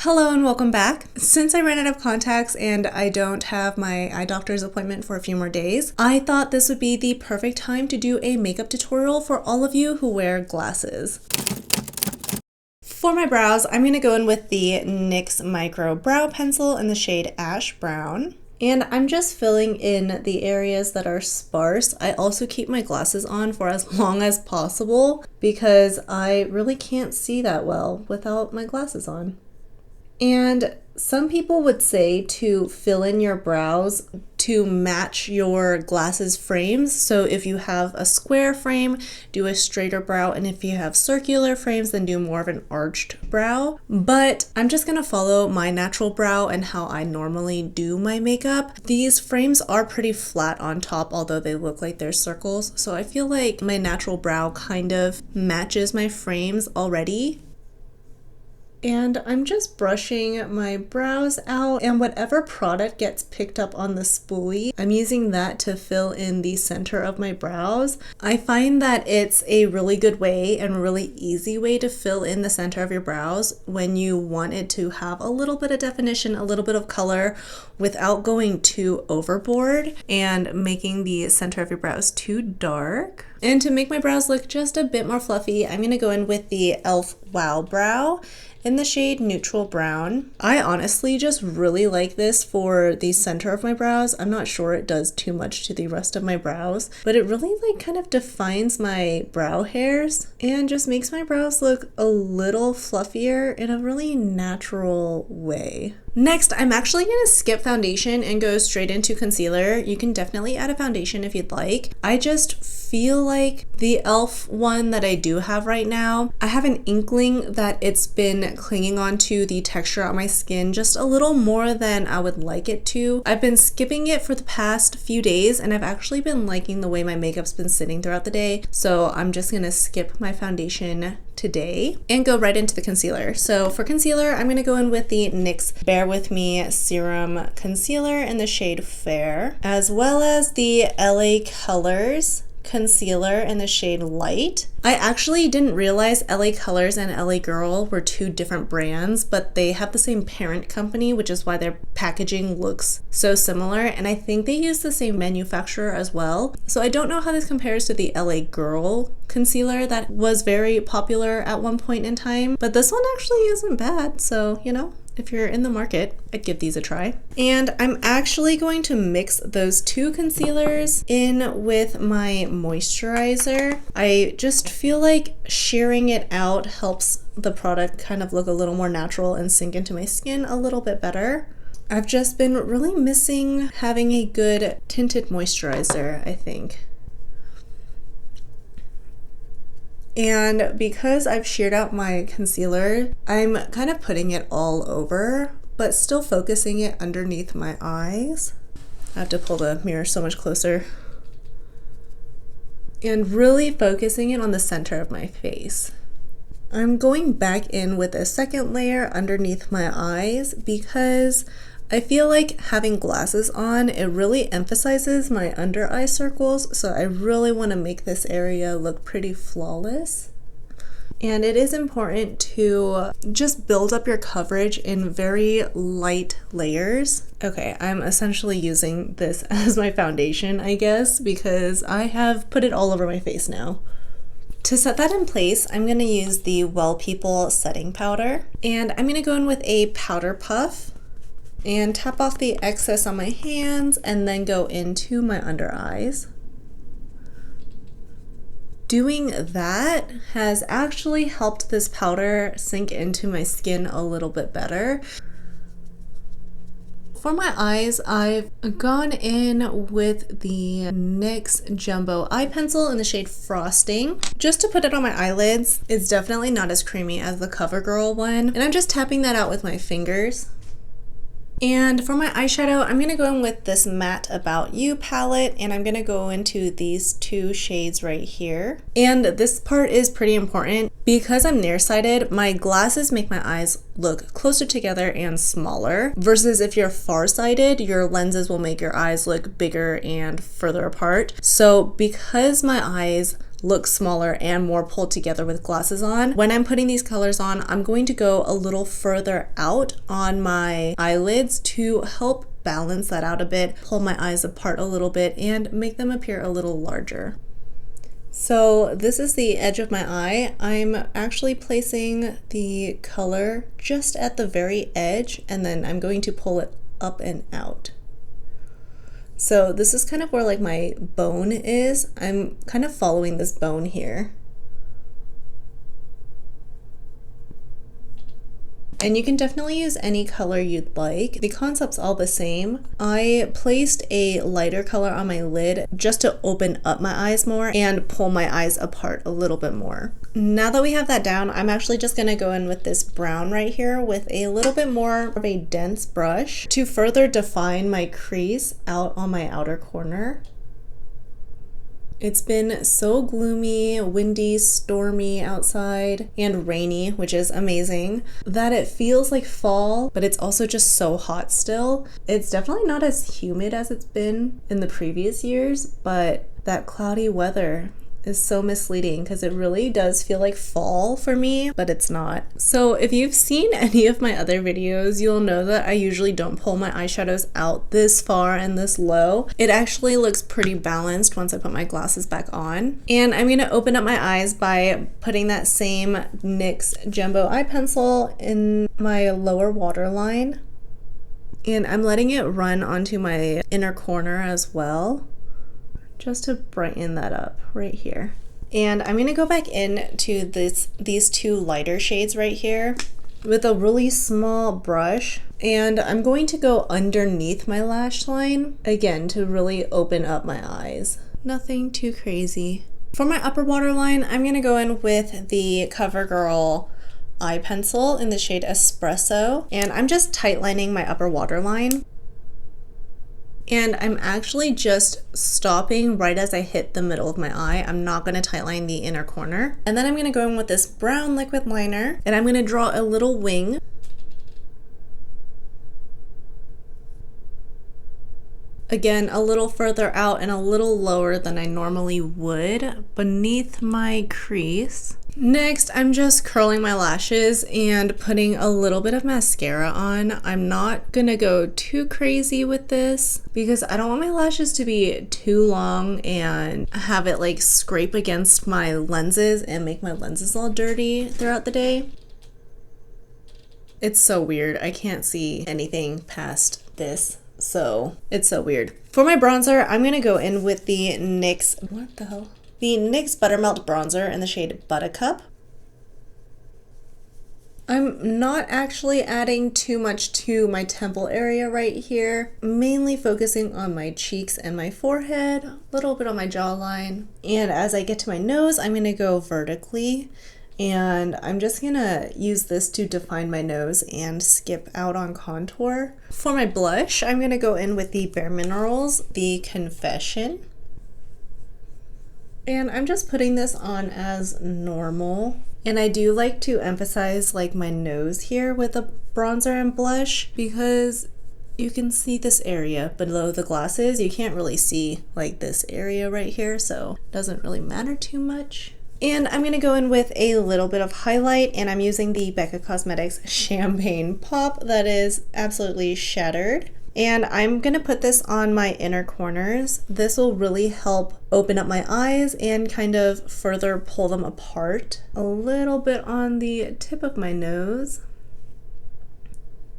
Hello and welcome back. Since I ran out of contacts and I don't have my eye doctor's appointment for a few more days, I thought this would be the perfect time to do a makeup tutorial for all of you who wear glasses. For my brows, I'm going to go in with the NYX Micro Brow Pencil in the shade Ash Brown. And I'm just filling in the areas that are sparse. I also keep my glasses on for as long as possible because I really can't see that well without my glasses on. And some people would say to fill in your brows to match your glasses frames. So if you have a square frame, do a straighter brow, and if you have circular frames, then do more of an arched brow. But I'm just gonna follow my natural brow and how I normally do my makeup. These frames are pretty flat on top, although they look like they're circles. So I feel like my natural brow kind of matches my frames already. And I'm just brushing my brows out, and whatever product gets picked up on the spoolie, I'm using that to fill in the center of my brows. I find that it's a really good way and really easy way to fill in the center of your brows when you want it to have a little bit of definition, a little bit of color, without going too overboard and making the center of your brows too dark. And to make my brows look just a bit more fluffy, I'm gonna go in with the e.l.f. Wow Brow in the shade Neutral Brown. I honestly just really like this for the center of my brows. I'm not sure it does too much to the rest of my brows, but it really kind of defines my brow hairs and just makes my brows look a little fluffier in a really natural way. Next, I'm actually going to skip foundation and go straight into concealer. You can definitely add a foundation if you'd like. I just feel like the e.l.f. one that I do have right now, I have an inkling that it's been clinging onto the texture on my skin just a little more than I would like it to. I've been skipping it for the past few days and I've actually been liking the way my makeup's been sitting throughout the day. So I'm just going to skip my foundation today and go right into the concealer. So for concealer, I'm going to go in with the NYX Bare With Me Serum Concealer in the shade Fair, as well as the LA Colors concealer in the shade Light. I actually didn't realize LA Colors and LA Girl were two different brands, but they have the same parent company, which is why their packaging looks so similar, and I think they use the same manufacturer as well. So I don't know how this compares to the LA Girl concealer that was very popular at one point in time, but this one actually isn't bad, so you know, if you're in the market, I'd give these a try. And I'm actually going to mix those two concealers in with my moisturizer. I just feel like shearing it out helps the product kind of look a little more natural and sink into my skin a little bit better. I've just been really missing having a good tinted moisturizer, I think. And because I've sheared out my concealer, I'm kind of putting it all over, but still focusing it underneath my eyes. I have to pull the mirror so much closer. And really focusing it on the center of my face. I'm going back in with a second layer underneath my eyes because I feel like having glasses on, it really emphasizes my under eye circles, so I really want to make this area look pretty flawless. And it is important to just build up your coverage in very light layers. Okay, I'm essentially using this as my foundation, I guess, because I have put it all over my face now. To set that in place, I'm going to use the Well People setting powder, and I'm going to go in with a powder puff and tap off the excess on my hands and then go into my under eyes. Doing that has actually helped this powder sink into my skin a little bit better. For my eyes, I've gone in with the NYX Jumbo Eye Pencil in the shade Frosting, just to put it on my eyelids. It's definitely not as creamy as the CoverGirl one, and I'm just tapping that out with my fingers. And for my eyeshadow, I'm going to go in with this Matte About You palette, and I'm going to go into these two shades right here. And this part is pretty important. Because I'm nearsighted, my glasses make my eyes look closer together and smaller, versus if you're farsighted, your lenses will make your eyes look bigger and further apart. So because my eyes look smaller and more pulled together with glasses on. When I'm putting these colors on, I'm going to go a little further out on my eyelids to help balance that out a bit, pull my eyes apart a little bit, and make them appear a little larger. So this is the edge of my eye. I'm actually placing the color just at the very edge, and then I'm going to pull it up and out. So this is kind of where like my bone is. I'm kind of following this bone here. And you can definitely use any color you'd like. The concept's all the same. I placed a lighter color on my lid just to open up my eyes more and pull my eyes apart a little bit more. Now that we have that down, I'm actually just gonna go in with this brown right here with a little bit more of a dense brush to further define my crease out on my outer corner. It's been so gloomy, windy, stormy outside, and rainy, which is amazing, that it feels like fall, but it's also just so hot still. It's definitely not as humid as it's been in the previous years, but that cloudy weather is so misleading because it really does feel like fall for me, but it's not. So if you've seen any of my other videos, you'll know that I usually don't pull my eyeshadows out this far and this low. It actually looks pretty balanced once I put my glasses back on. And I'm gonna open up my eyes by putting that same NYX Jumbo eye pencil in my lower waterline. And I'm letting it run onto my inner corner as well, just to brighten that up right here. And I'm gonna go back into these two lighter shades right here with a really small brush, and I'm going to go underneath my lash line again to really open up my eyes. Nothing too crazy. For my upper waterline, I'm gonna go in with the CoverGirl eye pencil in the shade Espresso, and I'm just tightlining my upper waterline. And I'm actually just stopping right as I hit the middle of my eye. I'm not going to tightline the inner corner. And then I'm going to go in with this brown liquid liner, and I'm going to draw a little wing. Again, a little further out and a little lower than I normally would beneath my crease. Next, I'm just curling my lashes and putting a little bit of mascara on. I'm not gonna go too crazy with this because I don't want my lashes to be too long and have it like scrape against my lenses and make my lenses all dirty throughout the day. It's so weird. I can't see anything past this. So it's so weird. For my bronzer, I'm gonna go in with the NYX, the NYX Buttermelt Bronzer in the shade Buttercup. I'm not actually adding too much to my temple area right here, mainly focusing on my cheeks and my forehead, a little bit on my jawline. And as I get to my nose, I'm gonna go vertically. And I'm just gonna use this to define my nose and skip out on contour. For my blush, I'm gonna go in with the Bare Minerals, the Confession. And I'm just putting this on as normal. And I do like to emphasize like my nose here with a bronzer and blush because you can see this area below the glasses. You can't really see like this area right here, so it doesn't really matter too much. And I'm gonna go in with a little bit of highlight, and I'm using the Becca Cosmetics Champagne Pop that is absolutely shattered. And I'm gonna put this on my inner corners. This will really help open up my eyes and kind of further pull them apart. A little bit on the tip of my nose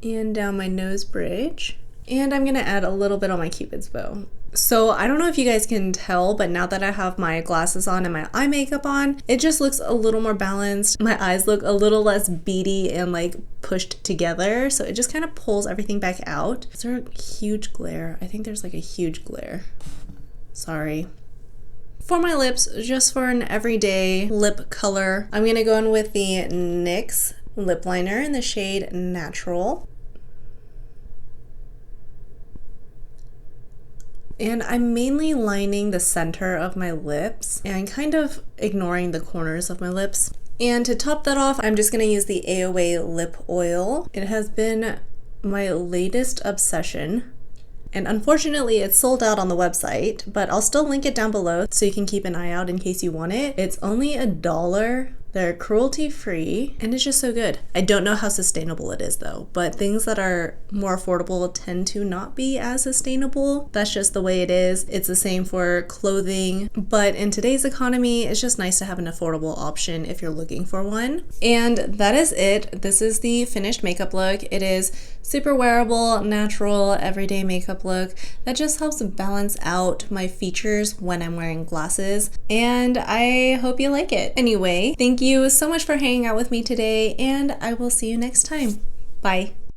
and down my nose bridge. And I'm gonna add a little bit on my Cupid's bow. So I don't know if you guys can tell, but now that I have my glasses on and my eye makeup on, it just looks a little more balanced. My eyes look a little less beady and like pushed together. So it just kind of pulls everything back out. Is there a huge glare? I think there's like a huge glare. Sorry. For my lips, just for an everyday lip color, I'm gonna go in with the NYX lip liner in the shade Natural. And I'm mainly lining the center of my lips and kind of ignoring the corners of my lips. And to top that off, I'm just gonna use the AOA lip oil. It has been my latest obsession. And unfortunately, it's sold out on the website, but I'll still link it down below so you can keep an eye out in case you want it. It's only $1. They're cruelty-free, and it's just so good. I don't know how sustainable it is though, but things that are more affordable tend to not be as sustainable. That's just the way it is. It's the same for clothing, but in today's economy, it's just nice to have an affordable option if you're looking for one. And that is it. This is the finished makeup look. It is super wearable, natural, everyday makeup look that just helps balance out my features when I'm wearing glasses, and I hope you like it. Anyway, thank you so much for hanging out with me today, and I will see you next time. Bye.